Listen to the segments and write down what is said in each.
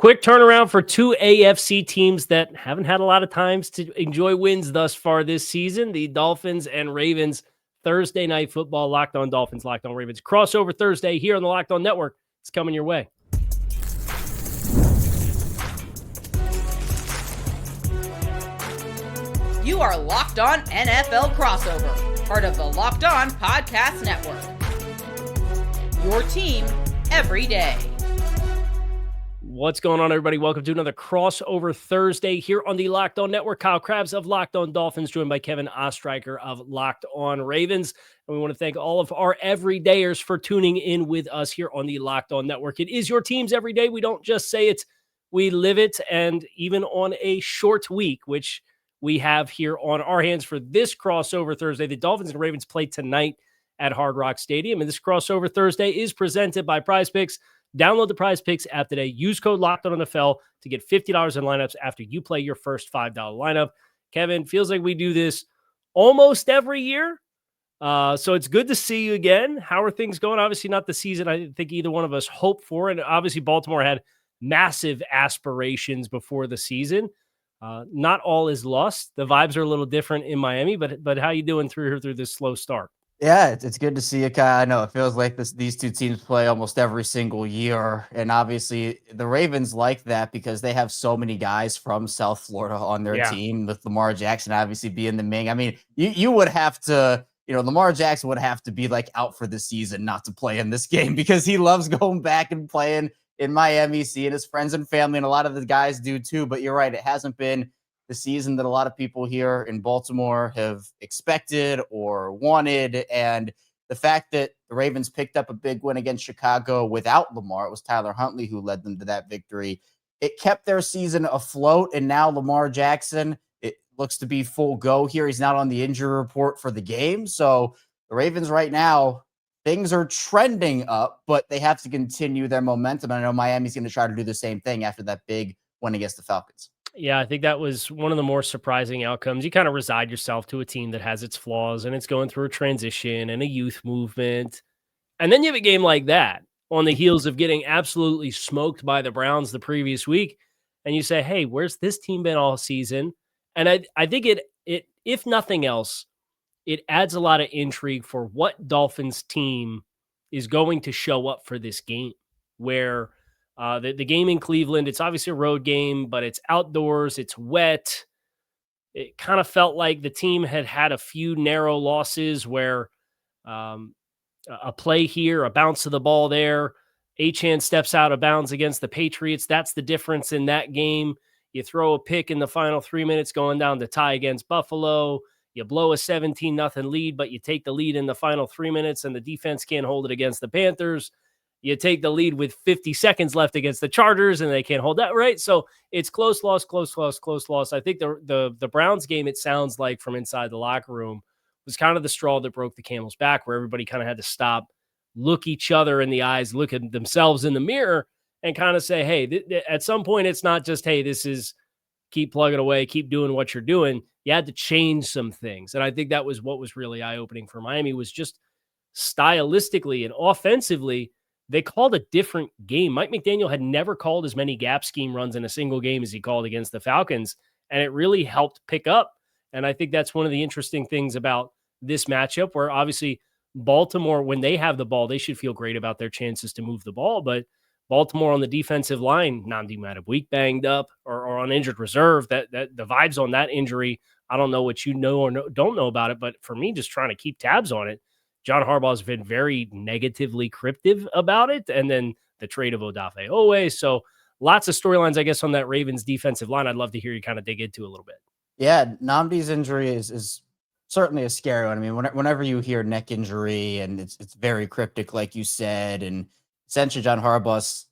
Quick turnaround for two AFC teams that haven't had a lot of times to enjoy wins thus far this season. The Dolphins and Ravens. Thursday night football, Locked On Dolphins, Locked On Ravens. Crossover Thursday here on the Locked On Network. It's coming your way. You are Locked On NFL Crossover, part of the Locked On Podcast Network. Your team every day. What's going on, everybody? Welcome to another Crossover Thursday here on the Locked On Network. Kyle Crabbs of Locked On Dolphins, joined by Kevin Ostreicher of Locked On Ravens. And we want to thank all of our everydayers for tuning in with us here on the Locked On Network. It is your team's every day. We don't just say it, we live it. And even on a short week, which we have here on our hands for this Crossover Thursday, the Dolphins and Ravens play tonight at Hard Rock Stadium. And this Crossover Thursday is presented by Prize Picks. Download the Prize Picks app today. Use code LOCKEDONNFL to get $50 in lineups after you play your first $5 lineup. Kevin, feels like we do this almost every year. So it's good to see you again. How are things going? Obviously not the season I think either one of us hoped for. And obviously Baltimore had massive aspirations before the season. Not all is lost. The vibes are a little different in Miami, but how you doing through this slow start? Yeah, it's good to see you, Kyle. I know it feels like these two teams play almost every single year. And obviously the Ravens like that because they have so many guys from South Florida on their team, with Lamar Jackson obviously being the main. I mean, you would have to, Lamar Jackson would have to be like out for the season not to play in this game because he loves going back and playing in Miami, seeing his friends and family, and a lot of the guys do too. But you're right, it hasn't been the season that a lot of people here in Baltimore have expected or wanted. And the fact that the Ravens picked up a big win against Chicago without Lamar, it was Tyler Huntley who led them to that victory. It kept their season afloat. And now Lamar Jackson, it looks to be full go here. He's not on the injury report for the game. So the Ravens right now, things are trending up, but they have to continue their momentum. I know Miami's going to try to do the same thing after that big win against the Falcons. Yeah, I think that was one of the more surprising outcomes. You kind of reside yourself to a team that has its flaws and it's going through a transition and a youth movement. And then you have a game like that on the heels of getting absolutely smoked by the Browns the previous week. And you say, hey, where's this team been all season? And I think it, if nothing else, it adds a lot of intrigue for what Dolphins team is going to show up for this game, where the game in Cleveland, it's obviously a road game, but it's outdoors, it's wet. It kind of felt like the team had a few narrow losses where a play here, a bounce of the ball there, Achane steps out of bounds against the Patriots. That's the difference in that game. You throw a pick in the final 3 minutes going down to tie against Buffalo. You blow a 17-0 lead, but you take the lead in the final 3 minutes and the defense can't hold it against the Panthers. You take the lead with 50 seconds left against the Chargers, and they can't hold that, right? So it's close loss, close loss, close loss. I think the Browns game, it sounds like from inside the locker room, was kind of the straw that broke the camel's back, where everybody kind of had to stop, look each other in the eyes, look at themselves in the mirror, and kind of say, hey, at some point, it's not just, hey, this is keep plugging away, keep doing what you're doing. You had to change some things. And I think that was what was really eye-opening for Miami, was just stylistically and offensively, they called a different game. Mike McDaniel had never called as many gap scheme runs in a single game as he called against the Falcons, and it really helped pick up. And I think that's one of the interesting things about this matchup, where obviously Baltimore, when they have the ball, they should feel great about their chances to move the ball. But Baltimore on the defensive line, Nnamdi might have week banged up or on injured reserve. That the vibes on that injury, I don't know what you know or don't know about it, but for me, just trying to keep tabs on it, John Harbaugh has been very negatively cryptic about it. And then the trade of Odafe Owe. So lots of storylines, I guess, on that Ravens defensive line. I'd love to hear you kind of dig into a little bit. Yeah, Nnamdi's injury is certainly a scary one. I mean, whenever you hear neck injury, and it's very cryptic, like you said, and essentially John Harbaugh's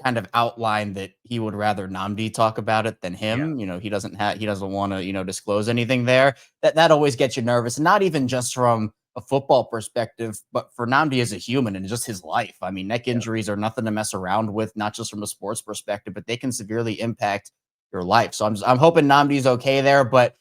kind of outlined that he would rather Nnamdi talk about it than him. Yeah. He doesn't want to, disclose anything there. That always gets you nervous, and not even just from a football perspective, but for Nnamdi as a human and just his life. I mean, neck injuries are nothing to mess around with, not just from a sports perspective, but they can severely impact your life. So I'm hoping Nnamdi's okay there, but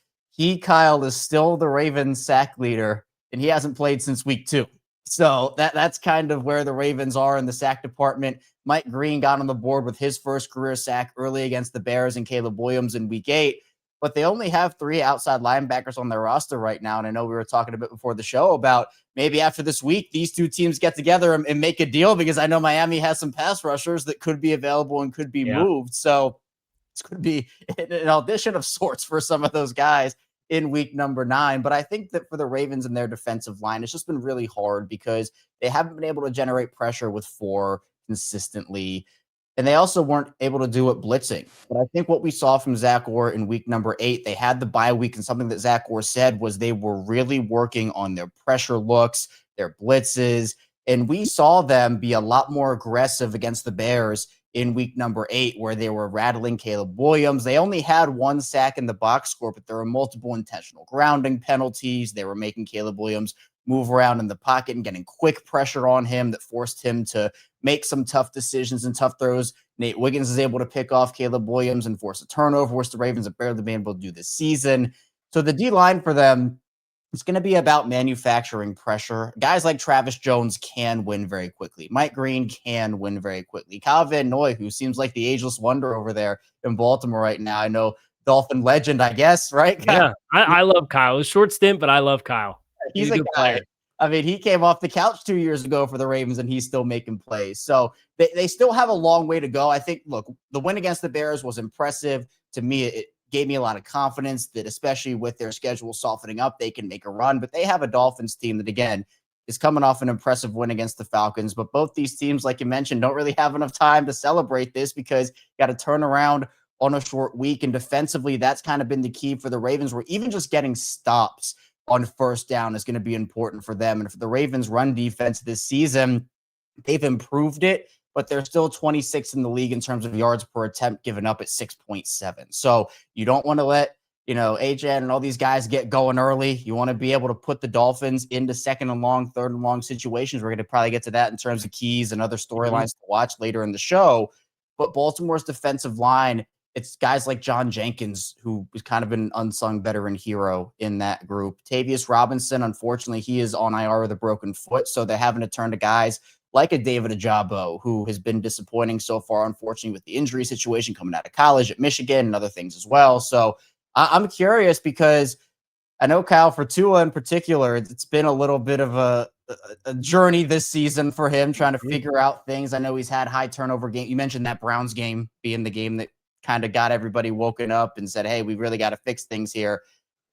Kyle, is still the Ravens sack leader, and he hasn't played since week 2. So that's kind of where the Ravens are in the sack department. Mike Green got on the board with his first career sack early against the Bears and Caleb Williams in week 8, but they only have 3 outside linebackers on their roster right now. And I know we were talking a bit before the show about maybe after this week, these two teams get together and make a deal, because I know Miami has some pass rushers that could be available and could be moved. So it's going to be an audition of sorts for some of those guys in week number 9. But I think that for the Ravens and their defensive line, it's just been really hard because they haven't been able to generate pressure with 4 consistently. And they also weren't able to do it blitzing. But I think what we saw from Zach Orr in week number 8, they had the bye week, and something that Zach Orr said was they were really working on their pressure looks, their blitzes, and we saw them be a lot more aggressive against the Bears in week number 8, where they were rattling Caleb Williams. They only had 1 sack in the box score, but there were multiple intentional grounding penalties. They were making Caleb Williams move around in the pocket and getting quick pressure on him that forced him to make some tough decisions and tough throws. Nate Wiggins is able to pick off Caleb Williams and force a turnover, which the Ravens have barely been able to do this season. So the D-line for them, it's going to be about manufacturing pressure. Guys like Travis Jones can win very quickly. Mike Green can win very quickly. Kyle Van Noy, who seems like the ageless wonder over there in Baltimore right now. I know Dolphin legend, I guess, right? Yeah, I love Kyle. It was a short stint, but I love Kyle. He's a good player. I mean, he came off the couch 2 years ago for the Ravens, and he's still making plays. So they still have a long way to go. I think, look, the win against the Bears was impressive. To me, it gave me a lot of confidence that, especially with their schedule softening up, they can make a run. But they have a Dolphins team that, again, is coming off an impressive win against the Falcons. But both these teams, like you mentioned, don't really have enough time to celebrate this, because you got to turn around on a short week. And defensively, that's kind of been the key for the Ravens, where even just getting stops on first down is going to be important for them. And for the Ravens' run defense this season, they've improved it, but they're still 26th in the league in terms of yards per attempt given up at 6.7. So you don't want to let, AJ and all these guys get going early. You want to be able to put the Dolphins into second and long, third and long situations. We're going to probably get to that in terms of keys and other storylines to watch later in the show. But Baltimore's defensive line, it's guys like John Jenkins, who was kind of an unsung veteran hero in that group. Tavius Robinson, unfortunately, he is on IR with a broken foot, so they're having to turn to guys like a David Ojabo, who has been disappointing so far, unfortunately, with the injury situation coming out of college at Michigan and other things as well. So I'm curious, because I know, Kyle, for Tua in particular, it's been a little bit of a journey this season for him, trying to figure out things. I know he's had high turnover game. You mentioned that Browns game being the game that kind of got everybody woken up and said, hey, we really got to fix things here.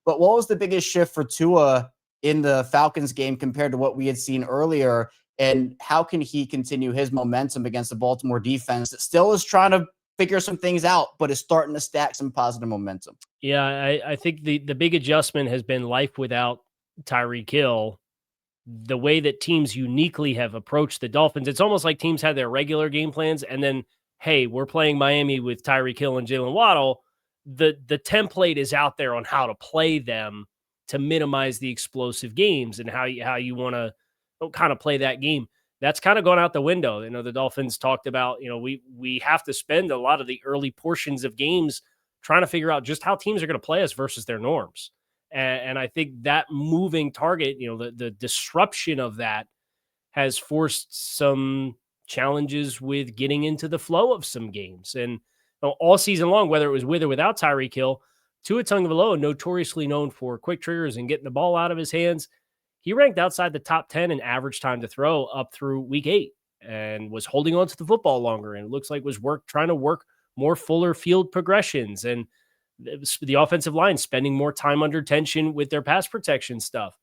But what was the biggest shift for Tua in the Falcons game compared to what we had seen earlier? And how can he continue his momentum against the Baltimore defense that still is trying to figure some things out, but is starting to stack some positive momentum? Yeah, I think the big adjustment has been life without Tyreek Hill. The way that teams uniquely have approached the Dolphins, it's almost like teams had their regular game plans, and then, hey, we're playing Miami with Tyreek Hill and Jaylen Waddle. The template is out there on how to play them to minimize the explosive games and how you want to kind of play that game. That's kind of gone out the window. The Dolphins talked about, we have to spend a lot of the early portions of games trying to figure out just how teams are going to play us versus their norms. And I think that moving target, the disruption of that has forced some challenges with getting into the flow of some games. And all season long, whether it was with or without Tyreek Hill, Tua Tagovailoa, notoriously known for quick triggers and getting the ball out of his hands, he ranked outside the top 10 in average time to throw up through week 8 and was holding on to the football longer. And it looks like was trying to work more fuller field progressions, and the offensive line spending more time under tension with their pass protection stuff.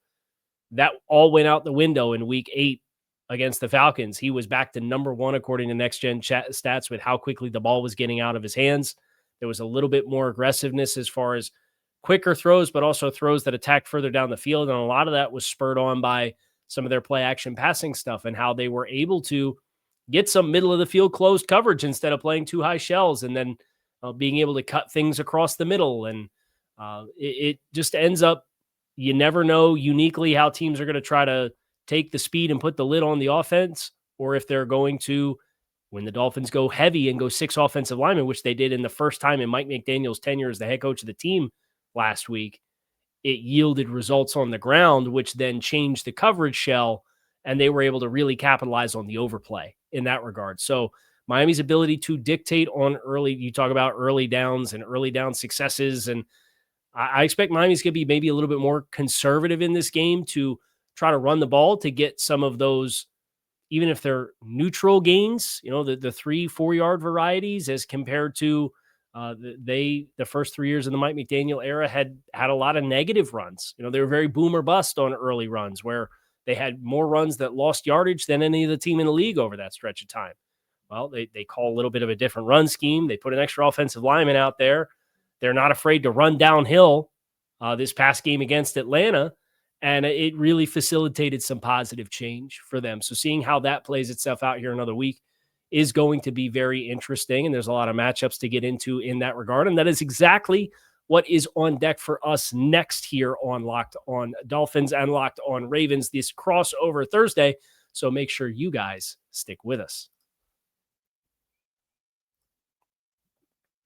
That all went out the window in week 8 against the Falcons. He was back to number 1, according to Next Gen stats, with how quickly the ball was getting out of his hands. There was a little bit more aggressiveness as far as quicker throws, but also throws that attacked further down the field. And a lot of that was spurred on by some of their play action passing stuff and how they were able to get some middle of the field closed coverage instead of playing too high shells, and then being able to cut things across the middle. And it just ends up, you never know uniquely how teams are going to try to take the speed and put the lid on the offense, or if they're going to, when the Dolphins go heavy and go 6 offensive linemen, which they did in the first time in Mike McDaniel's tenure as the head coach of the team last week, it yielded results on the ground, which then changed the coverage shell and they were able to really capitalize on the overplay in that regard. So Miami's ability to dictate on early, you talk about early downs and early down successes. And I expect Miami's going to be maybe a little bit more conservative in this game to try to run the ball to get some of those, even if they're neutral gains, the 3-4 yard varieties as compared to the first 3 years of the Mike McDaniel era had a lot of negative runs. They were very boom or bust on early runs where they had more runs that lost yardage than any of the team in the league over that stretch of time. Well, they call a little bit of a different run scheme. They put an extra offensive lineman out there. They're not afraid to run downhill this past game against Atlanta, and it really facilitated some positive change for them. So seeing how that plays itself out here another week is going to be very interesting, and there's a lot of matchups to get into in that regard, and that is exactly what is on deck for us next here on Locked On Dolphins and Locked On Ravens, this crossover Thursday. So make sure you guys stick with us.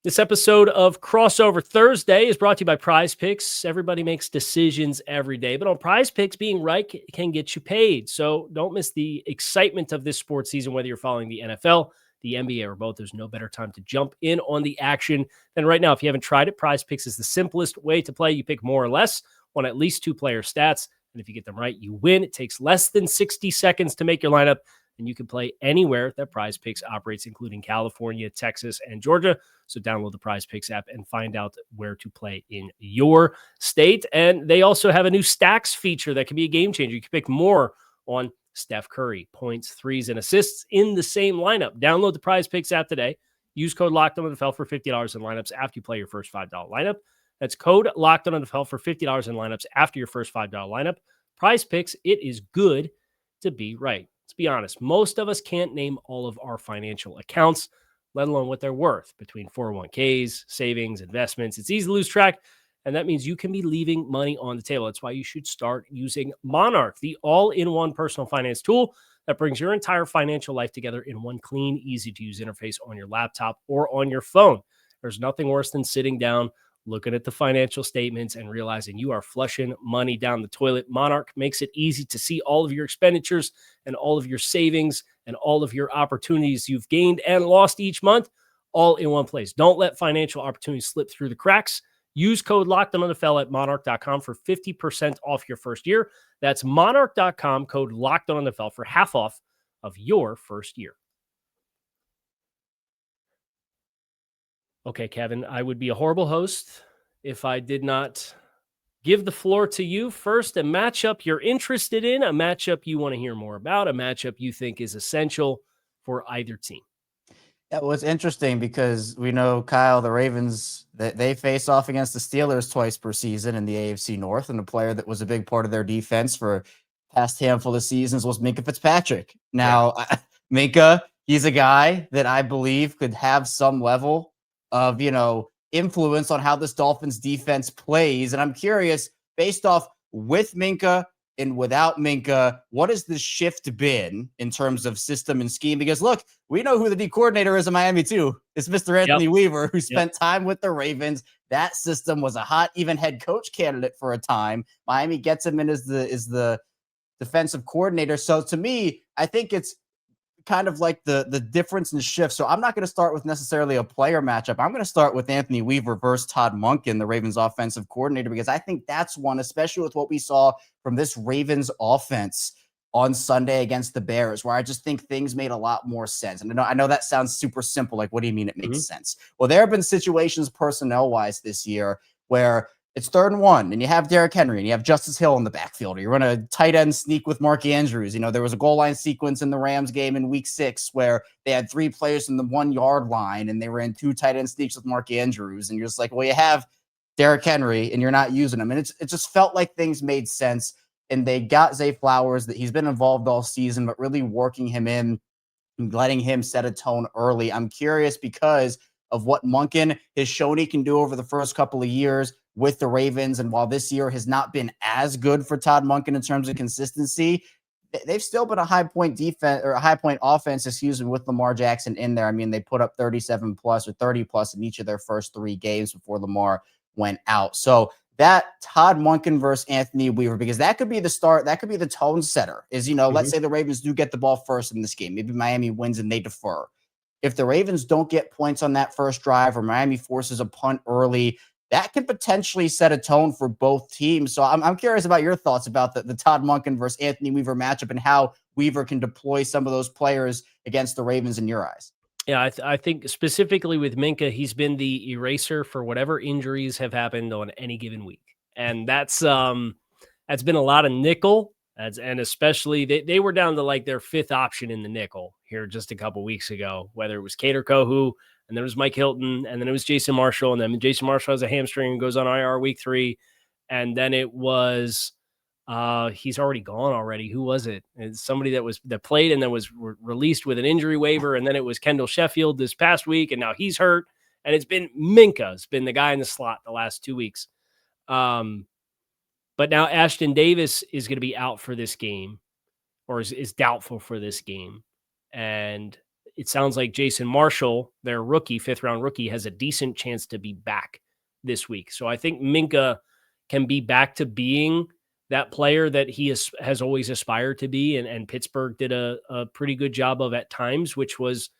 This episode of Crossover Thursday is brought to you by Prize Picks. Everybody makes decisions every day, but on Prize Picks, being right can get you paid. So don't miss the excitement of this sports season, whether you're following the NFL, the NBA, or both. There's no better time to jump in on the action than right now. If you haven't tried it, Prize Picks is the simplest way to play. You pick more or less on at least 2 player stats, and if you get them right, you win. It takes less than 60 seconds to make your lineup, and you can play anywhere that Prize Picks operates, including California, Texas, and Georgia. So download the Prize Picks app and find out where to play in your state. And they also have a new stacks feature that can be a game changer. You can pick more on Steph Curry, points, threes, and assists in the same lineup. Download the Prize Picks app today. Use code LOCKEDONNFL for $50 in lineups after you play your first $5 lineup. That's code LOCKEDONNFL for $50 in lineups after your first $5 lineup. Prize Picks, it is good to be right. Let's be honest. Most of us can't name all of our financial accounts, let alone what they're worth between 401ks, savings, investments. It's easy to lose track, and that means you can be leaving money on the table. That's why you should start using Monarch, the all-in-one personal finance tool that brings your entire financial life together in one clean, easy-to-use interface on your laptop or on your phone. There's nothing worse than sitting down, looking at the financial statements and realizing you are flushing money down the toilet. Monarch makes it easy to see all of your expenditures and all of your savings and all of your opportunities you've gained and lost each month, all in one place. Don't let financial opportunities slip through the cracks. Use code LOCKEDONNFL at monarch.com for 50% off your first year. That's monarch.com, code LOCKEDONNFL for half off of your first year. Okay, Kevin, I would be a horrible host if I did not give the floor to you first. A matchup you're interested in, a matchup you want to hear more about, a matchup you think is essential for either team. Yeah, well, it's interesting because we know, Kyle, the Ravens, they face off against the Steelers twice per season in the AFC North, and a player that was a big part of their defense for past handful of seasons was Minkah Fitzpatrick. Now, Minkah, he's a guy that I believe could have some level of, influence on how this Dolphins defense plays. And I'm curious, based off with Minkah and without Minkah, what has the shift been in terms of system and scheme? Because look, we know who the D coordinator is in Miami too. It's Mr. Anthony Weaver, who spent time with the Ravens. That system was a hot, even head coach candidate for a time. Miami gets him in as the defensive coordinator. So to me, I think it's kind of like the difference in shift. So I'm not going to start with necessarily a player matchup. I'm going to start with Anthony Weaver versus Todd Monken, the Ravens offensive coordinator, because I think that's one, especially with what we saw from this Ravens offense on Sunday against the Bears, where I just think things made a lot more sense. And I know that sounds super simple. Like, what do you mean it makes sense? Well, there have been situations personnel-wise this year where it's 3rd and 1, and you have Derrick Henry, and you have Justice Hill in the backfield. You run a tight end sneak with Mark Andrews. There was a goal line sequence in the Rams game in week 6 where they had 3 players in the 1 yard line, and they ran 2 tight end sneaks with Mark Andrews. And you're just like, well, you have Derrick Henry, and you're not using him. And it just felt like things made sense. And they got Zay Flowers, that he's been involved all season, but really working him in and letting him set a tone early. I'm curious because of what Monken has shown he can do over the first couple of years with the Ravens. And while this year has not been as good for Todd Monken in terms of consistency, they've still been a high point defense, or a high point offense, with Lamar Jackson in there. I mean, they put up 37 plus or 30 plus in each of their first 3 games before Lamar went out. So that Todd Monken versus Anthony Weaver, because that could be the start. That could be the tone setter is, let's say the Ravens do get the ball first in this game. Maybe Miami wins and they defer. If the Ravens don't get points on that first drive or Miami forces a punt early, that could potentially set a tone for both teams. So I'm curious about your thoughts about the Todd Monken versus Anthony Weaver matchup and how Weaver can deploy some of those players against the Ravens in your eyes. Yeah, I think specifically with Minkah, he's been the eraser for whatever injuries have happened on any given week. And that's been a lot of nickel. And especially they were down to like their fifth option in the nickel here just a couple weeks ago, whether it was Cater Kohu, and then it was Mike Hilton, and then it was Jason Marshall, and then Jason Marshall has a hamstring and goes on IR week 3. And then it was he's already gone already. Who was it? It's somebody that played and then was released with an injury waiver. And then it was Kendall Sheffield this past week, and now he's hurt. And it's been Minkah. It's been the guy in the slot the last 2 weeks. But now Ashton Davis is going to be out for this game, or is doubtful for this game. And it sounds like Jason Marshall, their rookie, 5th-round rookie, has a decent chance to be back this week. So I think Minkah can be back to being that player that he has always aspired to be. And Pittsburgh did a pretty good job of at times, which was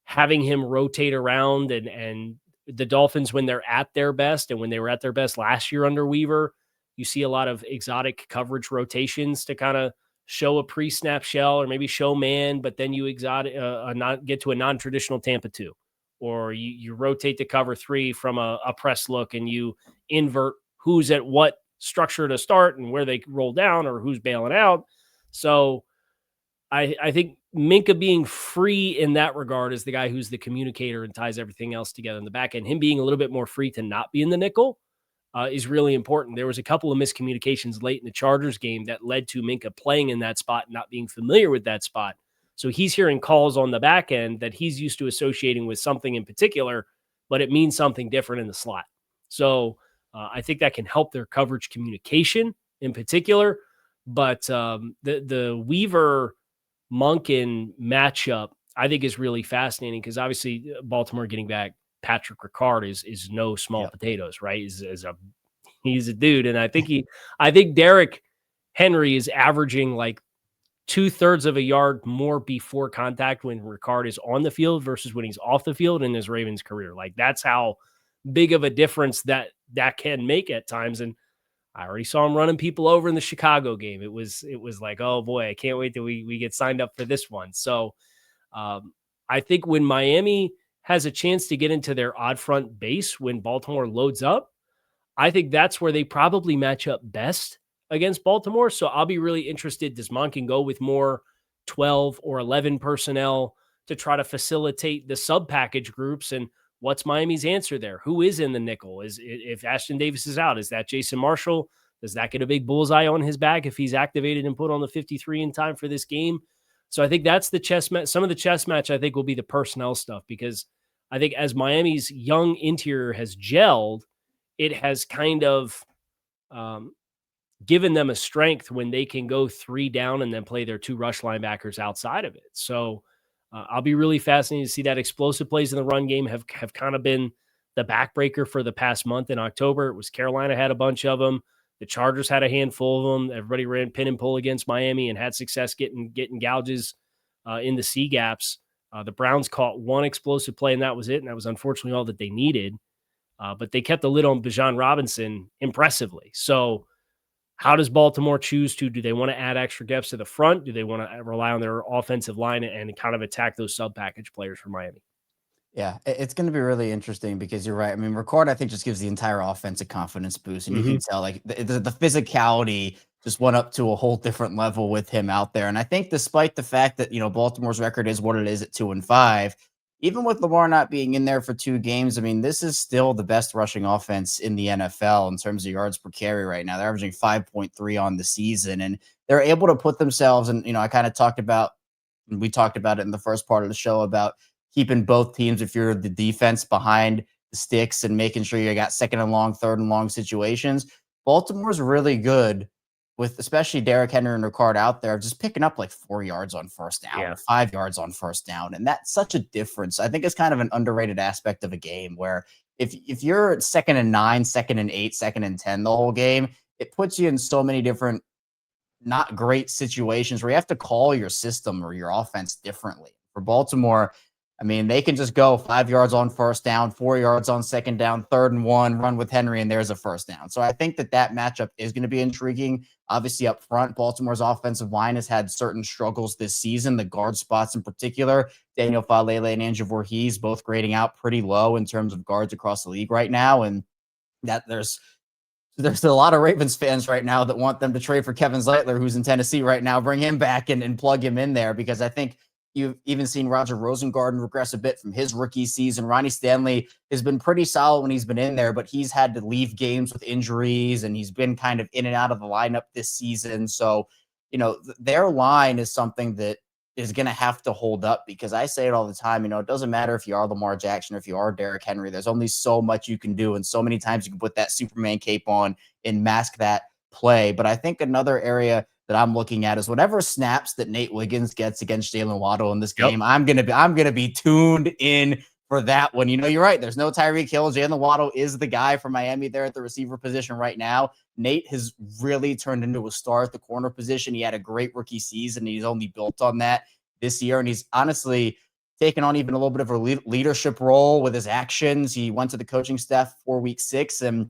having him rotate around. And the Dolphins, when they're at their best, and when they were at their best last year under Weaver, you see a lot of exotic coverage rotations to kind of show a pre-snap shell or maybe show man, but then you get to a non-traditional Tampa 2. Or you rotate to cover 3 from a press look, and you invert who's at what structure to start and where they roll down or who's bailing out. So I think Minkah being free in that regard is the guy who's the communicator and ties everything else together in the back end. Him being a little bit more free to not be in the nickel is really important. There was a couple of miscommunications late in the Chargers game that led to Minkah playing in that spot, not being familiar with that spot. So he's hearing calls on the back end that he's used to associating with something in particular, but it means something different in the slot. So I think that can help their coverage communication in particular. But the Weaver-Monken matchup, I think, is really fascinating because obviously Baltimore getting back Patrick Ricard is no small potatoes, right? He's a dude. And I think Derrick Henry is averaging like 2/3 of a yard more before contact when Ricard is on the field versus when he's off the field in his Ravens career. Like, that's how big of a difference that can make at times. And I already saw him running people over in the Chicago game. It was like, oh boy, I can't wait till we get signed up for this one. So I think when Miami has a chance to get into their odd front base when Baltimore loads up, I think that's where they probably match up best against Baltimore. So I'll be really interested. Does Monken go with more 12 or 11 personnel to try to facilitate the sub package groups? And what's Miami's answer there? Who is in the nickel? If Ashton Davis is out, is that Jason Marshall? Does that get a big bullseye on his back if he's activated and put on the 53 in time for this game? So I think that's the chess match. Some of the chess match, I think, will be the personnel stuff, because I think as Miami's young interior has gelled, it has kind of given them a strength when they can go 3 down and then play their 2 rush linebackers outside of it. So I'll be really fascinated to see that. Explosive plays in the run game have kind of been the backbreaker for the past month. In October, it was Carolina had a bunch of them. The Chargers had a handful of them. Everybody ran pin and pull against Miami and had success getting gouges in the C gaps. The Browns caught 1 explosive play, and that was it. And that was unfortunately all that they needed. But they kept the lid on Bijan Robinson impressively. So how does Baltimore choose to? Do they want to add extra depth to the front? Do they want to rely on their offensive line and kind of attack those sub-package players for Miami? Yeah, it's going to be really interesting because you're right. I mean, Ricard, I think, just gives the entire offense a confidence boost. And you can tell, like, the physicality just went up to a whole different level with him out there. And I think despite the fact that, Baltimore's record is what it is at 2-5, even with Lamar not being in there for 2 games, I mean, this is still the best rushing offense in the NFL in terms of yards per carry right now. They're averaging 5.3 on the season, and they're able to put themselves, and, I kind of we talked about it in the first part of the show about keeping both teams, if you're the defense, behind the sticks and making sure you got 2nd and long, 3rd and long situations. Baltimore's really good with especially Derrick Henry and Ricard out there, just picking up like 4 yards on first down, 5 yards on first down. And that's such a difference. I think it's kind of an underrated aspect of a game where if you're 2nd and 9, 2nd and 8, 2nd and 10 the whole game, it puts you in so many different not great situations where you have to call your system or your offense differently. For Baltimore, I mean, they can just go 5 yards on first down, 4 yards on second down, 3rd and 1, run with Henry, and there's a first down. So I think that matchup is going to be intriguing. Obviously, up front, Baltimore's offensive line has had certain struggles this season, the guard spots in particular. Daniel Falele and Andrew Voorhees both grading out pretty low in terms of guards across the league right now. And that there's a lot of Ravens fans right now that want them to trade for Kevin Zeitler, who's in Tennessee right now, bring him back and plug him in there, because I think you've even seen Roger Rosengarten regress a bit from his rookie season. Ronnie Stanley has been pretty solid when he's been in there, but he's had to leave games with injuries, and he's been kind of in and out of the lineup this season. So, their line is something that is going to have to hold up, because I say it all the time, it doesn't matter if you are Lamar Jackson or if you are Derrick Henry, there's only so much you can do. And so many times you can put that Superman cape on and mask that play. But I think another area that I'm looking at is whatever snaps that Nate Wiggins gets against Jaylen Waddle in this game, I'm gonna be tuned in for that one. You're right. There's no Tyreek Hill. Jaylen Waddle is the guy for Miami there at the receiver position right now. Nate has really turned into a star at the corner position. He had a great rookie season. He's only built on that this year, and he's honestly taken on even a little bit of a leadership role with his actions. He went to the coaching staff for week 6, and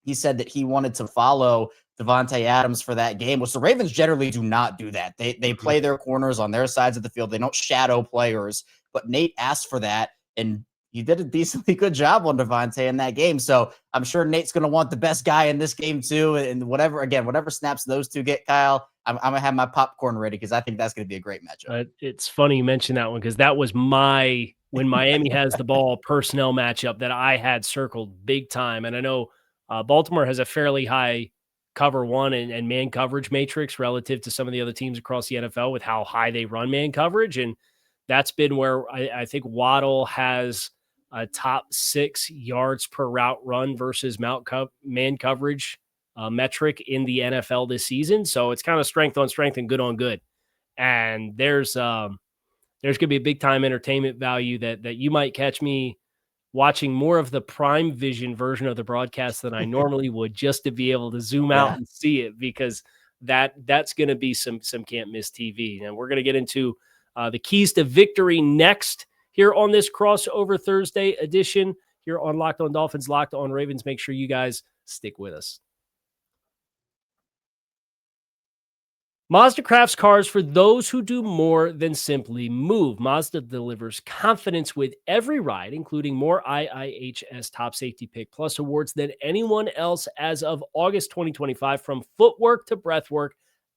he said that he wanted to follow Devontae Adams for that game, which the Ravens generally do not do that. They play their corners on their sides of the field. They don't shadow players, but Nate asked for that, and he did a decently good job on Devontae in that game. So I'm sure Nate's going to want the best guy in this game too. And whatever snaps those two get, Kyle, I'm going to have my popcorn ready, because I think that's going to be a great matchup. It's funny you mentioned that one, because that was when Miami has the ball personnel matchup that I had circled big time. And I know Baltimore has a fairly high cover one and man coverage matrix relative to some of the other teams across the NFL with how high they run man coverage. And that's been where I think Waddle has a top 6 yards per route run versus man coverage metric in the NFL this season. So it's kind of strength on strength and good on good. And there's going to be a big time entertainment value that you might catch me watching more of the Prime Vision version of the broadcast than I normally would, just to be able to zoom out and see it, because that's going to be some can't miss TV. And we're going to get into the keys to victory next here on this crossover Thursday edition here on Locked On Dolphins, Locked On Ravens. Make sure you guys stick with us. Mazda crafts cars for those who do more than simply move. Mazda delivers confidence with every ride, including more IIHS Top Safety Pick Plus awards than anyone else as of August 2025. From footwork to breathwork,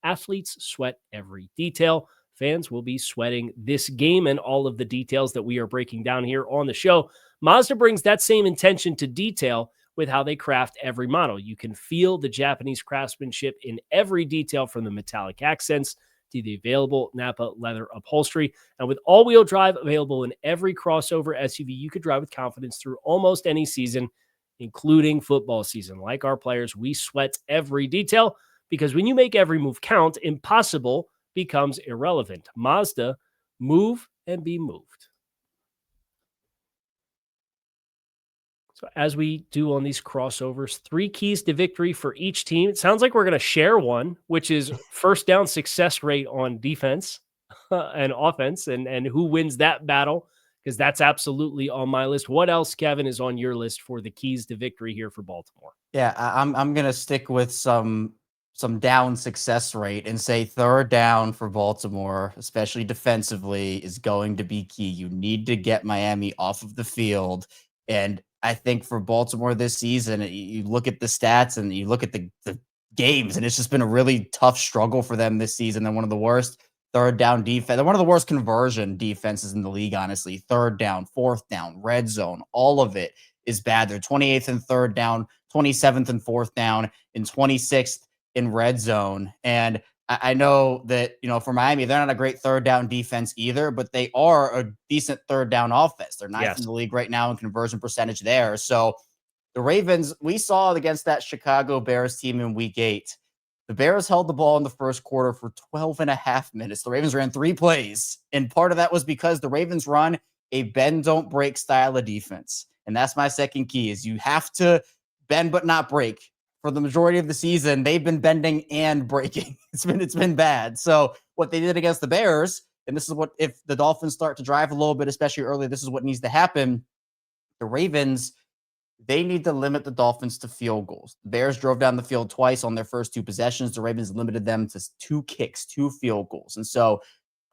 athletes sweat every detail. Fans will be sweating this game and all of the details that we are breaking down here on the show. Mazda brings that same intention to detail with how they craft every model. You can feel the Japanese craftsmanship in every detail, from the metallic accents to the available Nappa leather upholstery. And with all-wheel drive available in every crossover SUV, you could drive with confidence through almost any season, including football season. Like our players, we sweat every detail, because when you make every move count, impossible becomes irrelevant. Mazda, move and be moved. So as we do on these crossovers, 3 keys to victory for each team. It sounds like we're going to share one, which is first down success rate on defense and offense, and who wins that battle, because that's absolutely on my list. What else, Kevin, is on your list for the keys to victory here for Baltimore? Yeah, I'm going to stick with some down success rate and say 3rd down for Baltimore, especially defensively, is going to be key. You need to get Miami off of the field. And I think for Baltimore this season, you look at the stats and you look at the games, and it's just been a really tough struggle for them this season. They're one of the worst 3rd down defense. They're one of the worst conversion defenses in the league, honestly. 3rd down, 4th down, red zone, all of it is bad. They're 28th and 3rd down, 27th and 4th down, and 26th in red zone. And I know that, for Miami, they're not a great 3rd down defense either, but they are a decent 3rd down offense. They're 9th in the league right now in conversion percentage there. So the Ravens, we saw it against that Chicago Bears team in week 8. The Bears held the ball in the first quarter for 12 and a half minutes. The Ravens ran 3 plays, and part of that was because the Ravens run a bend, don't break style of defense. And that's my second key is you have to bend but not break. For the majority of the season, they've been bending and breaking. It's been bad. So what they did against the Bears, and this is what, if the Dolphins start to drive a little bit, especially early, this is what needs to happen. The Ravens, they need to limit the Dolphins to field goals. The Bears drove down the field twice on their first 2 possessions. The Ravens limited them to 2 kicks, 2 field goals. And so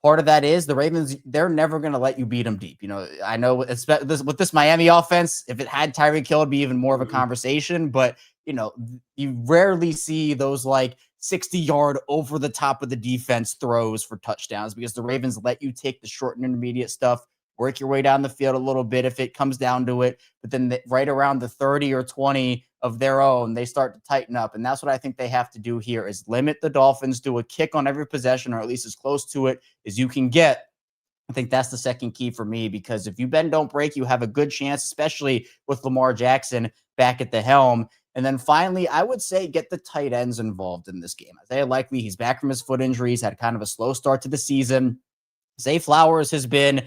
part of that is the Ravens, they're never going to let you beat them deep. I know with this Miami offense, if it had Tyreek Hill, it'd be even more of a conversation. But, you rarely see those like 60-yard over the top of the defense throws for touchdowns because the Ravens let you take the short and intermediate stuff, work your way down the field a little bit if it comes down to it. But then right around the 30 or 20 of their own, they start to tighten up. And that's what I think they have to do here is limit the Dolphins to a kick on every possession, or at least as close to it as you can get. I think that's the second key for me, because if you bend, don't break, you have a good chance, especially with Lamar Jackson back at the helm. And then finally, I would say get the tight ends involved in this game. Isaiah Likely, he's back from his foot injury. He's had kind of a slow start to the season. Zay Flowers has been,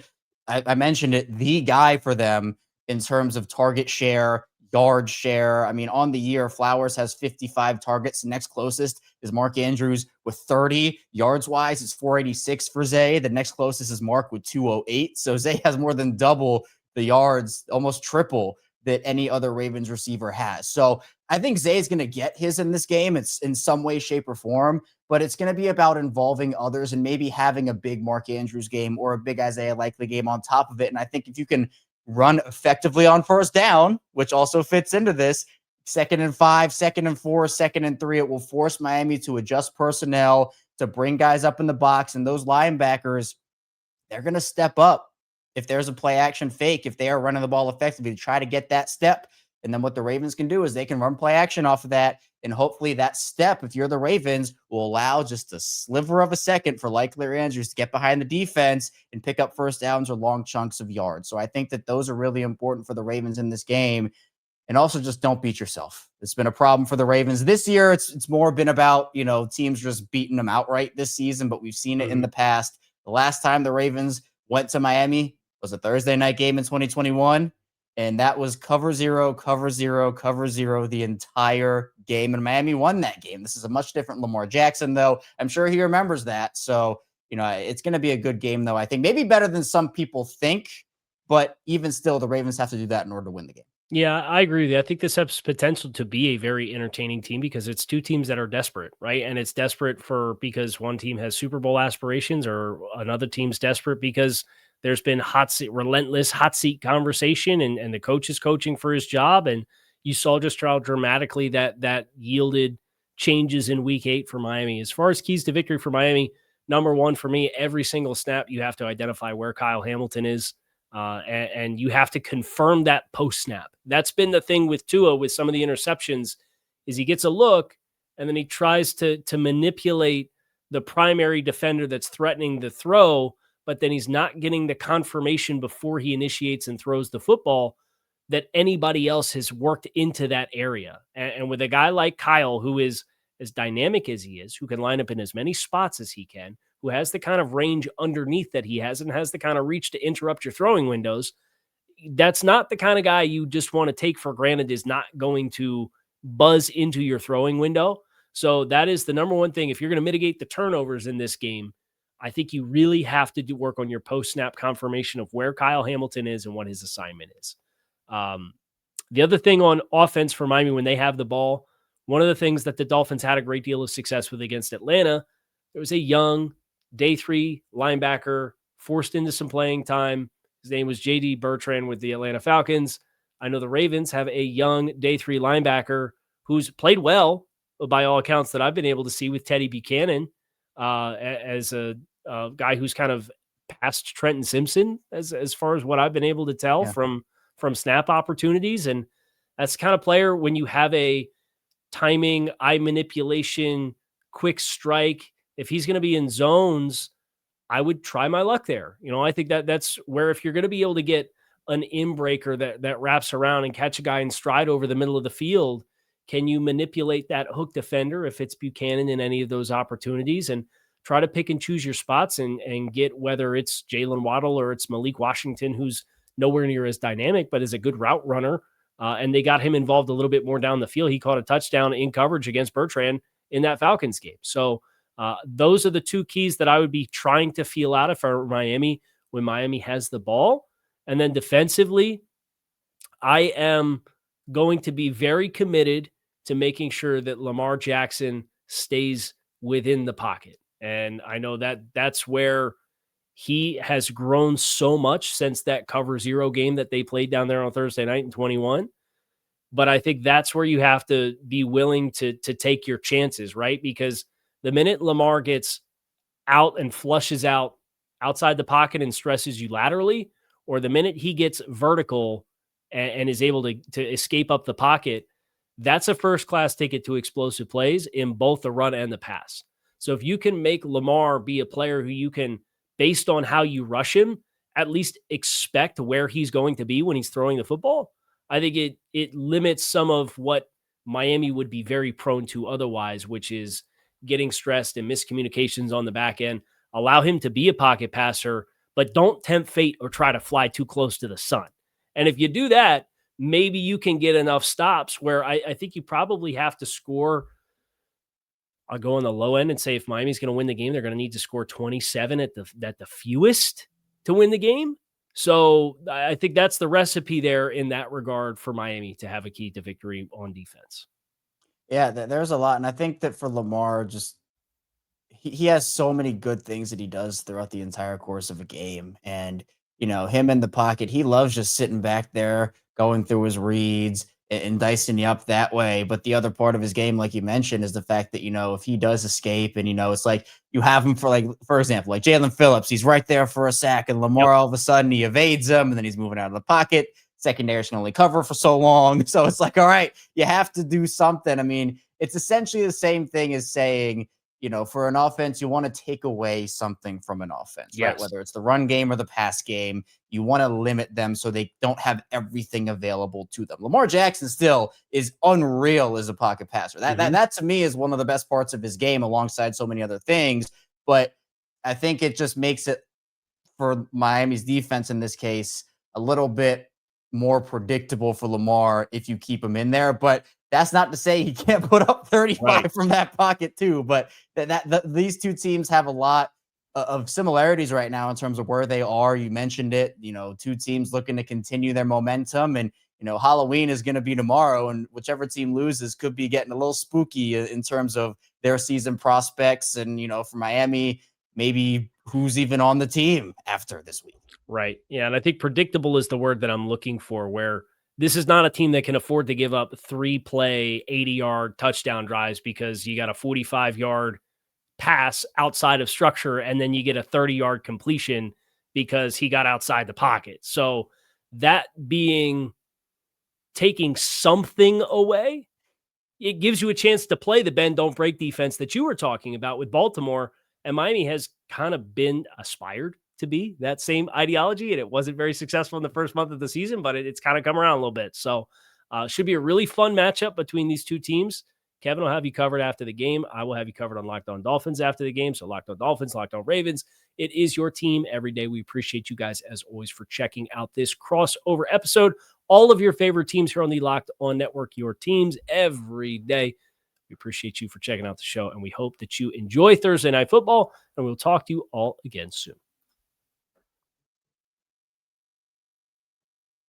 I mentioned it, the guy for them in terms of target share, yard share. I mean, on the year, Flowers has 55 targets. The next closest is Mark Andrews with 30. Yards wise, it's 486 for Zay. The next closest is Mark with 208. So Zay has more than double the yards, almost triple that any other Ravens receiver has. So I think Zay is going to get his in this game. It's in some way, shape, or form, but it's going to be about involving others and maybe having a big Mark Andrews game or a big Isaiah Likely game on top of it. And I think if you can run effectively on first down, which also fits into this, 2nd and 5, 2nd and 4, 2nd and 3, it will force Miami to adjust personnel, to bring guys up in the box. And those linebackers, they're going to step up. If there's a play action fake, if they are running the ball effectively, to try to get that step. And then what the Ravens can do is they can run play action off of that. And hopefully that step, if you're the Ravens, will allow just a sliver of a second for Likely or Andrews to get behind the defense and pick up first downs or long chunks of yards. So I think that those are really important for the Ravens in this game. And also just don't beat yourself. It's been a problem for the Ravens this year. It's more been about, teams just beating them outright this season, but we've seen it in the past. The last time the Ravens went to Miami was a Thursday night game in 2021. And that was cover zero the entire game. And Miami won that game. This is a much different Lamar Jackson, though. I'm sure he remembers that. So, it's going to be a good game, though. I think maybe better than some people think. But even still, the Ravens have to do that in order to win the game. Yeah, I agree with you. I think this has potential to be a very entertaining team because it's 2 teams that are desperate, right? And it's desperate because one team has Super Bowl aspirations or another team's desperate because there's been relentless hot seat conversation and the coach is coaching for his job. And you saw just how dramatically that yielded changes in week 8 for Miami. As far as keys to victory for Miami, number 1 for me, every single snap, you have to identify where Kyle Hamilton is. And you have to confirm that post snap. That's been the thing with Tua with some of the interceptions is he gets a look and then he tries to manipulate the primary defender that's threatening the throw, but then he's not getting the confirmation before he initiates and throws the football that anybody else has worked into that area. And with a guy like Kyle, who is as dynamic as he is, who can line up in as many spots as he can, who has the kind of range underneath that he has and has the kind of reach to interrupt your throwing windows, that's not the kind of guy you just want to take for granted is not going to buzz into your throwing window. So that is the number 1 thing. If you're going to mitigate the turnovers in this game, I think you really have to do work on your post-snap confirmation of where Kyle Hamilton is and what his assignment is. The other thing on offense for Miami when they have the ball, one of the things that the Dolphins had a great deal of success with against Atlanta, there was a young day 3 linebacker forced into some playing time. His name was J.D. Bertrand with the Atlanta Falcons. I know the Ravens have a young day 3 linebacker who's played well by all accounts that I've been able to see with Teddy Buchanan as a guy who's kind of past Trenton Simpson as far as what I've been able to tell from snap opportunities. And that's the kind of player when you have a timing, eye manipulation, quick strike, if he's going to be in zones, I would try my luck there. I think that's where if you're going to be able to get an in-breaker that wraps around and catch a guy in stride over the middle of the field, can you manipulate that hook defender if it's Buchanan in any of those opportunities and try to pick and choose your spots and get whether it's Jaylen Waddle or it's Malik Washington who's nowhere near as dynamic, but is a good route runner. And they got him involved a little bit more down the field. He caught a touchdown in coverage against Bertrand in that Falcons game. So those are the two keys that I would be trying to feel out if I were Miami when Miami has the ball. And then defensively, I am going to be very committed to making sure that Lamar Jackson stays within the pocket. And I know that that's where he has grown so much since that cover 0 game that they played down there on Thursday night in 21. But I think that's where you have to be willing to take your chances, right? Because the minute Lamar gets out and flushes out outside the pocket and stresses you laterally, or the minute he gets vertical and is able to escape up the pocket, that's a first-class ticket to explosive plays in both the run and the pass. So if you can make Lamar be a player who you can, based on how you rush him, at least expect where he's going to be when he's throwing the football, I think it limits some of what Miami would be very prone to otherwise, which is getting stressed and miscommunications on the back end. Allow him to be a pocket passer, but don't tempt fate or try to fly too close to the sun. And if you do that, maybe you can get enough stops where I think you probably have to score. I'll go on the low end and say if Miami's going to win the game, they're going to need to score 27 at the fewest to win the game. So I think that's the recipe there in that regard for Miami to have a key to victory on defense. Yeah, there's a lot. And I think that for Lamar, just he has so many good things that he does throughout the entire course of a game. And, him in the pocket, he loves just sitting back there, going through his reads and dicing you up that way. But the other part of his game, like you mentioned, is the fact that, if he does escape and, it's like you have him for example, like Jalen Phillips, he's right there for a sack and Lamar, all of a sudden he evades him and then he's moving out of the pocket. Secondary can only cover for so long. So it's like, all right, you have to do something. I mean, it's essentially the same thing as saying, for an offense, you want to take away something from an offense, right? Whether it's the run game or the pass game, you want to limit them so they don't have everything available to them. Lamar Jackson still is unreal as a pocket passer. That to me is one of the best parts of his game alongside so many other things. But I think it just makes it for Miami's defense in this case a little bit more predictable for Lamar if you keep him in there. But that's not to say he can't put up 35 from that pocket too. But these two teams have a lot of similarities right now in terms of where they are. You mentioned it, two teams looking to continue their momentum, and Halloween is going to be tomorrow, and whichever team loses could be getting a little spooky in terms of their season prospects. And for Miami, maybe who's even on the team after this week. Right. Yeah. And I think predictable is the word that I'm looking for, where this is not a team that can afford to give up 3-play, 80-yard touchdown drives because you got a 45-yard pass outside of structure and then you get a 30-yard completion because he got outside the pocket. So that being taking something away, it gives you a chance to play the bend, don't break defense that you were talking about with Baltimore. And Miami has kind of been aspired to be that same ideology, and it wasn't very successful in the first month of the season, but it's kind of come around a little bit. So should be a really fun matchup between these two teams. Kevin will have you covered after the game. I will have you covered on Locked On Dolphins after the game. So Locked On Dolphins, Locked On Ravens. It is your team every day. We appreciate you guys, as always, for checking out this crossover episode. All of your favorite teams here on the Locked On Network, your teams every day. We appreciate you for checking out the show, and we hope that you enjoy Thursday Night Football, and we'll talk to you all again soon.